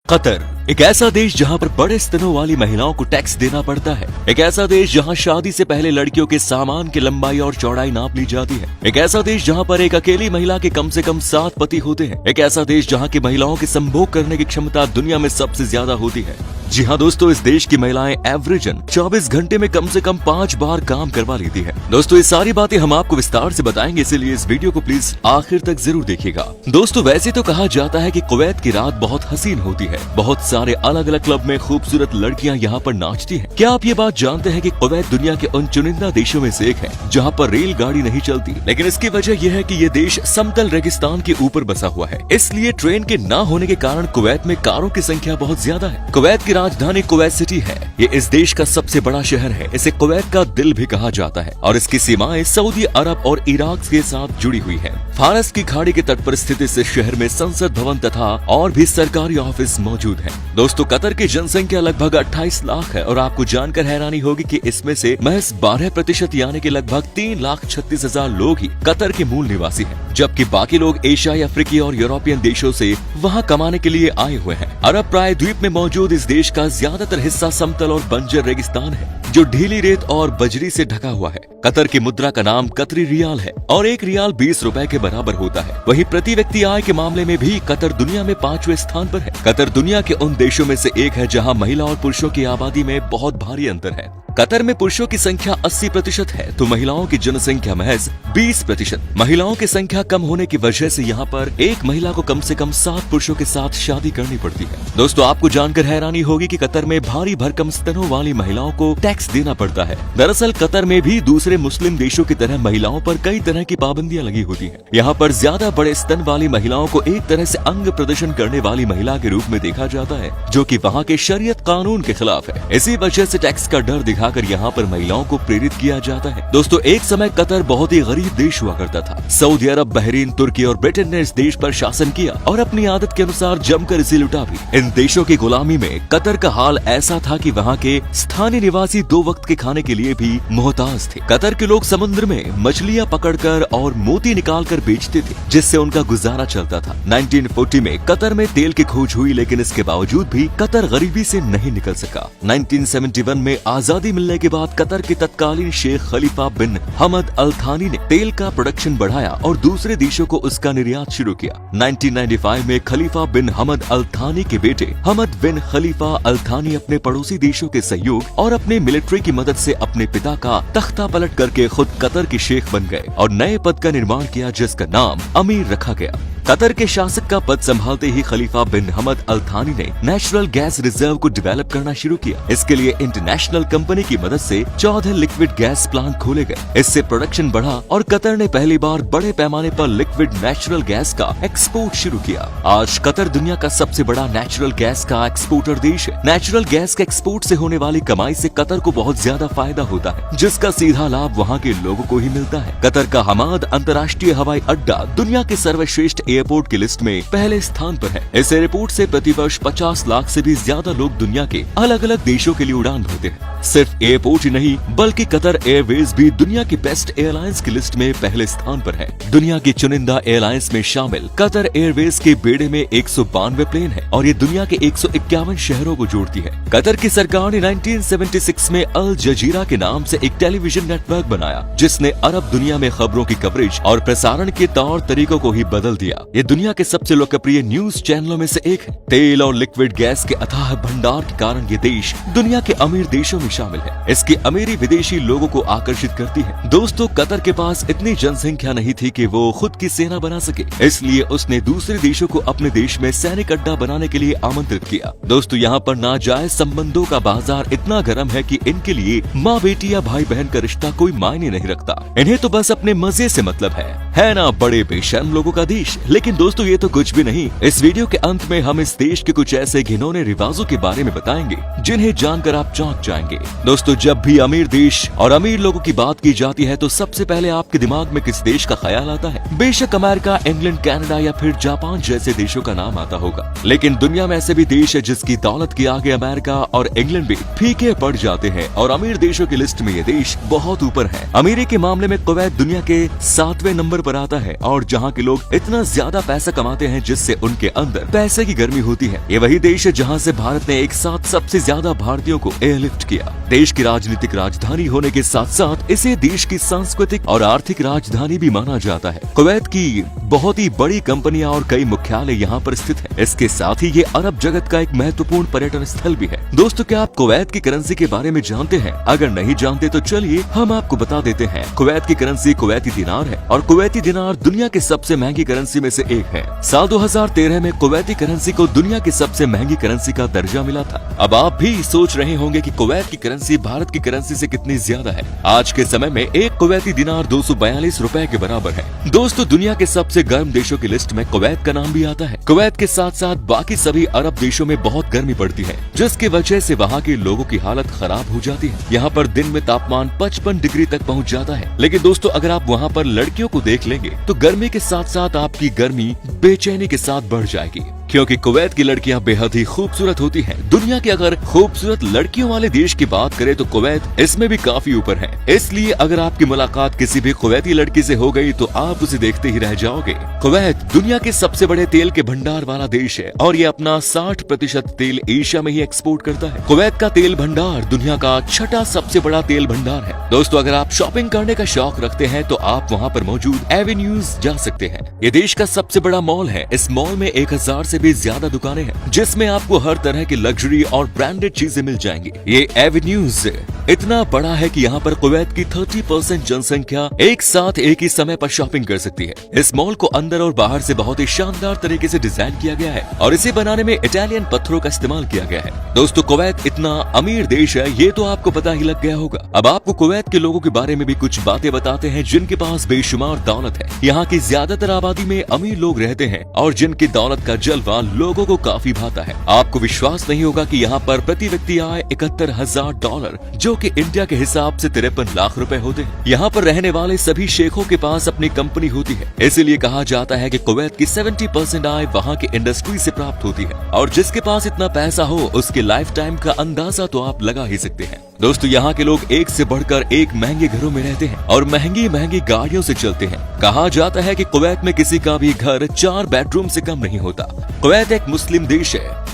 Qatar एक ऐसा देश जहां पर बड़े स्तनों वाली महिलाओं को टैक्स देना पड़ता है। एक ऐसा देश जहां शादी से पहले लड़कियों के सामान की लंबाई और चौड़ाई नाप ली जाती है। एक ऐसा देश जहां पर एक अकेली महिला के कम से कम 7 पति होते हैं। एक ऐसा देश जहां की महिलाओं की संभोग करने की क्षमता दुनिया में सबसे ज्यादा होती है। जी हाँ दोस्तों, इस देश की महिलाएं एवरेजन 24 घंटे में कम से कम 5 बार काम करवा लेती है। दोस्तों ये सारी बातें हम आपको विस्तार से बताएंगे, इसलिए इस वीडियो को प्लीज आखिर तक जरूर देखिएगा। दोस्तों वैसे तो कहा जाता है कि कुवैत की रात बहुत हसीन होती है। बहुत सारे अलग अलग क्लब में खूबसूरत लड़कियां यहाँ पर नाचती हैं। क्या आप ये बात जानते हैं कि कुवैत दुनिया के उन चुनिंदा देशों में से एक है जहाँ पर रेलगाड़ी नहीं चलती, लेकिन इसकी वजह यह है कि ये देश समतल रेगिस्तान के ऊपर बसा हुआ है। इसलिए ट्रेन के न होने के कारण कुवैत में कारों की संख्या बहुत ज्यादा है। कुवैत की राजधानी कुवैत सिटी है। ये इस देश का सबसे बड़ा शहर है। इसे कुवैत का दिल भी कहा जाता है और इसकी सीमाएं सऊदी अरब और इराक के साथ जुड़ी हुई है। फारस की खाड़ी के तट पर स्थित इस शहर में संसद भवन तथा और भी सरकारी ऑफिस मौजूद हैं। दोस्तों कतर की जनसंख्या लगभग 28 लाख है और आपको जानकर हैरानी होगी कि इसमें से महज 12% यानी कि लगभग 3,36,000 लोग ही कतर के मूल निवासी हैं, जबकि बाकी लोग एशियाई, अफ्रीकी और यूरोपियन देशों से वहां कमाने के लिए आए हुए हैं। अरब प्रायद्वीप में मौजूद इस देश का ज्यादातर हिस्सा समतल और बंजर रेगिस्तान है जो ढीली रेत और बजरी से ढका हुआ है। कतर की मुद्रा का नाम कतरी रियाल है और 1 रियाल 20 रुपए के बराबर होता है। वहीं प्रति व्यक्ति आय के मामले में भी कतर दुनिया में 5वें स्थान पर है। कतर दुनिया के उन देशों में से एक है जहां महिला और पुरुषों की आबादी में बहुत भारी अंतर है। कतर में पुरुषों की संख्या 80% है तो महिलाओं की जनसंख्या महज 20%। महिलाओं की संख्या कम होने की वजह से यहाँ पर एक महिला को कम से कम 7 पुरुषों के साथ शादी करनी पड़ती है। दोस्तों आपको जानकर हैरानी होगी कि कतर में भारी भरकम स्तनों वाली महिलाओं को टैक्स देना पड़ता है। दरअसल कतर में भी दूसरे मुस्लिम देशों की तरह महिलाओं पर कई तरह की पाबंदियां लगी होती हैं। यहाँ पर ज्यादा बड़े स्तन वाली महिलाओं को एक तरह से अंग प्रदर्शन करने वाली महिला के रूप में देखा जाता है, जो कि वहाँ के शरीयत कानून के खिलाफ है। इसी वजह से टैक्स का डर दिखाकर यहाँ पर महिलाओं को प्रेरित किया जाता है। दोस्तों एक समय कतर बहुत ही गरीब देश हुआ करता था। सऊदी अरब, बहरीन, तुर्की और ब्रिटेन ने इस देश पर शासन किया और अपनी आदत के अनुसार जमकर इसे लुटा भी। इन देशों की गुलामी में कतर का हाल ऐसा था कि वहाँ के स्थानीय निवासी 2 वक्त के खाने के लिए भी मोहताज थे। कतर के लोग समुद्र में मछलियाँ पकड़कर और मोती निकालकर बेचते थे, जिससे उनका गुजारा चलता था। 1940 में कतर में तेल की खोज हुई, लेकिन इसके बावजूद भी कतर गरीबी से नहीं निकल सका। 1971 में आजादी मिलने के बाद कतर के तत्कालीन शेख खलीफा बिन हमद अल थानी ने तेल का प्रोडक्शन बढ़ाया और दूसरे देशों को उसका निर्यात शुरू किया। 1995 में खलीफा बिन हमद अल थानी के बेटे हमद बिन खलीफा अल थानी अपने पड़ोसी देशों के सहयोग और अपने मिलिट्री की मदद से अपने पिता का तख्ता पलट करके खुद कतर के शेख बन गए और नए पद का निर्माण किया, जिसका नाम अमीर रखा गया। कतर के शासक का पद संभालते ही खलीफा बिन हमद अल थानी ने नेचुरल गैस रिजर्व को डेवलप करना शुरू किया। इसके लिए इंटरनेशनल कंपनी की मदद से 14 लिक्विड गैस प्लांट खोले गए। इससे प्रोडक्शन बढ़ा और कतर ने पहली बार बड़े पैमाने पर लिक्विड नेचुरल गैस का एक्सपोर्ट शुरू किया। आज कतर दुनिया का सबसे बड़ा नेचुरल गैस का एक्सपोर्टर देश है। नेचुरल गैस के एक्सपोर्ट से होने वाली कमाई से कतर को बहुत ज्यादा फायदा होता है, जिसका सीधा लाभ वहाँ के लोगों को ही मिलता है। कतर का हमाद अंतर्राष्ट्रीय हवाई अड्डा दुनिया के सर्वश्रेष्ठ एयरपोर्ट की लिस्ट में पहले स्थान पर है। इस एयरपोर्ट से प्रतिवर्ष 50 लाख से भी ज्यादा लोग दुनिया के अलग अलग देशों के लिए उड़ान भरते हैं। सिर्फ एयरपोर्ट ही नहीं बल्कि कतर एयरवेज भी दुनिया की बेस्ट एयरलाइंस की लिस्ट में पहले स्थान पर है। दुनिया की चुनिंदा एयरलाइंस में शामिल कतर एयरवेज के बेड़े में 192 प्लेन है और ये दुनिया के 151 शहरों को जोड़ती है। कतर की सरकार ने 1976 में अल जजीरा के नाम से एक टेलीविजन नेटवर्क बनाया, जिसने अरब दुनिया में खबरों की कवरेज और प्रसारण के तौर तरीकों को ही बदल दिया। ये दुनिया के सबसे लोकप्रिय न्यूज चैनलों में से एक है। तेल और लिक्विड गैस के अथाह भंडार के कारण ये देश दुनिया के अमीर देशों में शामिल है। इसकी अमीरी विदेशी लोगों को आकर्षित करती है। दोस्तों कतर के पास इतनी जनसंख्या नहीं थी कि वो खुद की सेना बना सके, इसलिए उसने दूसरे देशों को अपने देश में सैनिक अड्डा बनाने के लिए आमंत्रित किया। दोस्तों यहाँ पर नाजायज संबंधों का बाजार इतना गर्म है कि इनके लिए माँ बेटी या भाई बहन का रिश्ता कोई मायने नहीं रखता। इन्हें तो बस अपने मजे से मतलब है ना बड़े बेशर्म लोगों का देश। लेकिन दोस्तों ये तो कुछ भी नहीं। इस वीडियो के अंत में हम इस देश के कुछ ऐसे घिनौने रिवाजों के बारे में बताएंगे जिन्हें जानकर आप चौंक जाएंगे। दोस्तों, जब भी अमीर देश और अमीर लोगों की बात की जाती है तो सबसे पहले आपके दिमाग में किस देश का ख्याल आता है? बेशक अमेरिका, इंग्लैंड, कनाडा या फिर जापान जैसे देशों का नाम आता होगा, लेकिन दुनिया में ऐसे भी देश है जिसकी दौलत के आगे अमेरिका और इंग्लैंड भी फीके पड़ जाते हैं और अमीर देशों की लिस्ट में ये देश बहुत ऊपर है। अमीरी के मामले में कुवैत दुनिया के 7वें नंबर पर आता है और जहाँ के लोग इतना ज्यादा पैसा कमाते हैं जिससे उनके अंदर पैसे की गर्मी होती है। ये वही देश है जहाँ से भारत ने एक साथ सबसे ज्यादा भारतीयों को एयरलिफ्ट किया। देश की राजनीतिक राजधानी होने के साथ साथ इसे देश की सांस्कृतिक और आर्थिक राजधानी भी माना जाता है। कुवैत की बहुत ही बड़ी कंपनियां और कई मुख्यालय यहाँ पर स्थित है। इसके साथ ही ये अरब जगत का एक महत्वपूर्ण पर्यटन स्थल भी है। दोस्तों, क्या आप कुवैत की करेंसी के बारे में जानते हैं? अगर नहीं जानते तो चलिए हम आपको बता देते हैं। कुवैत की करेंसी कुवैती दिनार है और कुवैती दिनार दुनिया की सबसे महंगी करेंसी में से एक है। साल 2013 में कुवैती करेंसी को दुनिया की सबसे महंगी करेंसी का दर्जा मिला था। अब आप भी सोच रहे होंगे कि कुवैत की करेंसी भारत की करेंसी से कितनी ज्यादा है। आज के समय में एक कुवैती दिनार 242 रुपए के बराबर है। दोस्तों, दुनिया के सबसे गर्म देशों की लिस्ट में कुवैत का नाम भी आता है। कुवैत के साथ साथ बाकी सभी अरब देशों में बहुत गर्मी पड़ती है, जिसकी वजह से वहाँ के लोगों की हालत खराब हो जाती है। यहाँ पर दिन में तापमान 55 डिग्री तक पहुँच जाता है। लेकिन दोस्तों, अगर आप वहाँ पर लड़कियों को देख लेंगे तो गर्मी के साथ साथ आपकी गर्मी बेचैनी के साथ बढ़ जाएगी, क्योंकि कुवैत की लड़कियां बेहद ही खूबसूरत होती हैं। दुनिया की अगर खूबसूरत लड़कियों वाले देश की बात करें तो कुवैत इसमें भी काफी ऊपर है। इसलिए अगर आपकी मुलाकात किसी भी कुवैती लड़की से हो गई तो आप उसे देखते ही रह जाओगे। कुवैत दुनिया के सबसे बड़े तेल के भंडार वाला देश है और ये अपना 60% तेल एशिया में ही एक्सपोर्ट करता है। कुवैत का तेल भंडार दुनिया का 6ठा सबसे बड़ा तेल भंडार है। दोस्तों, अगर आप शॉपिंग करने का शौक रखते हैं तो आप वहाँ पर मौजूद एवेन्यूज जा सकते हैं। ये देश का सबसे बड़ा मॉल है। इस मॉल में 1000 से भी ज्यादा दुकानें हैं, जिसमें आपको हर तरह की लग्जरी और ब्रांडेड चीजें मिल जाएंगी। ये एवेन्यूज इतना बड़ा है कि यहाँ पर कुवैत की 30% जनसंख्या एक साथ एक ही समय पर शॉपिंग कर सकती है। इस मॉल को अंदर और बाहर से बहुत ही शानदार तरीके से डिजाइन किया गया है और इसे बनाने में इटालियन पत्थरों का इस्तेमाल किया गया है। दोस्तों, कुवैत इतना अमीर देश है ये तो आपको पता ही लग गया होगा। अब आपको कुवैत के लोगों के बारे में भी कुछ बातें बताते हैं जिनके पास बेशुमार दौलत है। यहाँ की ज्यादातर आबादी में अमीर लोग रहते हैं और जिनकी दौलत का जलवा लोगों को काफी भाता है। आपको विश्वास नहीं होगा कि यहाँ पर प्रति व्यक्ति आय $71,000 जो कि इंडिया के हिसाब से 53 लाख रुपए होते हैं। यहाँ पर रहने वाले सभी शेखों के पास अपनी कंपनी होती है। इसीलिए कहा जाता है कि कुवैत की 70% आय वहाँ की इंडस्ट्री से प्राप्त होती है और जिसके पास इतना पैसा हो उसके लाइफ टाइम का अंदाजा तो आप लगा ही सकते हैं। दोस्तों, यहाँ के लोग एक से बढ़कर एक महंगे घरों में रहते हैं और महंगी महंगी गाड़ियों से चलते हैं। कहा जाता है कि कुवैत में किसी का भी घर 4 बेडरूम से कम नहीं होता। कुवैत एक मुस्लिम देश है,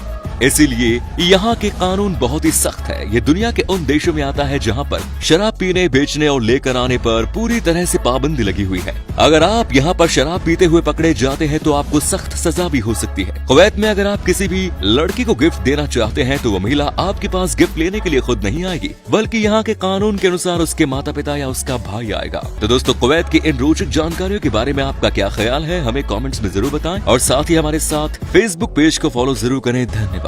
इसीलिए यहाँ के कानून बहुत ही सख्त है। ये दुनिया के उन देशों में आता है जहाँ पर शराब पीने, बेचने और लेकर आने पर पूरी तरह से पाबंदी लगी हुई है। अगर आप यहाँ पर शराब पीते हुए पकड़े जाते हैं तो आपको सख्त सजा भी हो सकती है। कुवैत में अगर आप किसी भी लड़की को गिफ्ट देना चाहते हैं तो वो महिला आपके पास गिफ्ट लेने के लिए खुद नहीं आएगी, बल्कि यहाँ के कानून के अनुसार उसके माता पिता या उसका भाई आएगा। तो दोस्तों, कुवैत की इन रोचक जानकारियों के बारे में आपका क्या ख्याल है, हमें कॉमेंट्स में जरूर बताएं और साथ ही हमारे साथ फेसबुक पेज को फॉलो जरूर करें। धन्यवाद।